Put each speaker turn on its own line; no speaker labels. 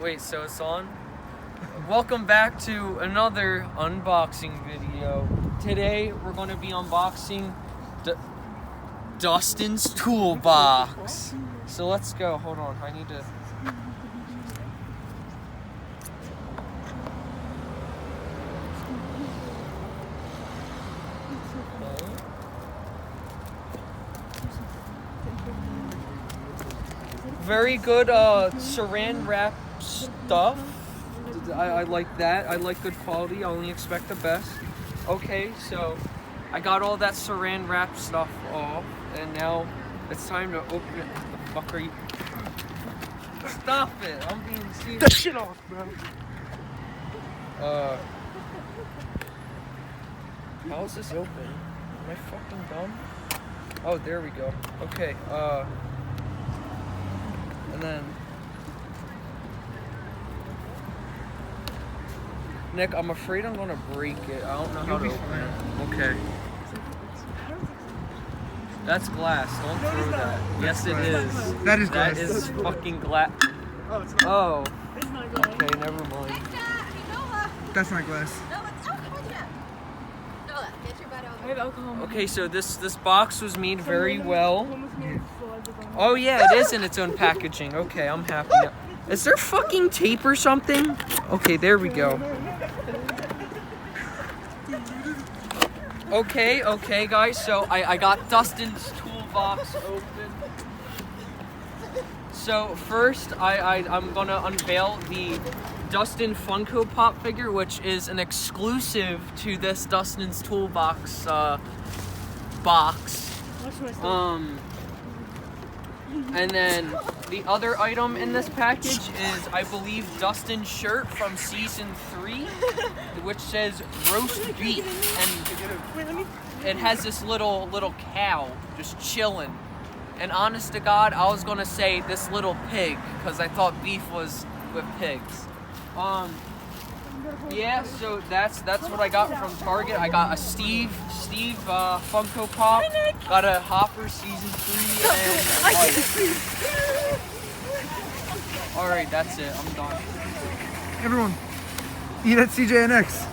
Wait, so it's on? Welcome back to another unboxing video. Today we're going to be unboxing Dustin's toolbox. So let's go. Hold on, I need to... Very good saran wrap stuff. I like that. I like good quality. I only expect the best. Okay, so I got all that saran wrap stuff off, and now it's time to open it. What the fuck are you? Stop it! I'm being serious.
That shit off, bro.
How is this open? Am I fucking dumb? Oh, there we go. Okay, and then Nick, I'm afraid I'm gonna break it. I don't know how to open it. Okay. That's glass. Don't throw that. Yes, it is.
That is glass.
That is fucking glass.
Oh, it's not.
Oh.
It's not glass.
Okay, never mind.
That's not glass.
I have alcohol.
Okay, so this box was made very well. Oh yeah, it is in its own packaging. Okay, I'm happy now. Is there fucking tape or something? Okay, there we go. Okay, guys. So I got Dustin's toolbox open. So first, I'm gonna unveil the Dustin Funko Pop figure, which is an exclusive to this Dustin's toolbox box. And then the other item in this package is, I believe, Dustin's shirt from season 3, which says roast beef, and it has this little cow just chilling. And honest to God, I was gonna say this little pig because I thought beef was with pigs. Yeah, so that's what I got from Target. I got a Steve Funko Pop, got a Hopper season 3, and alright, that's it. I'm done.
Everyone, eat at CJNX.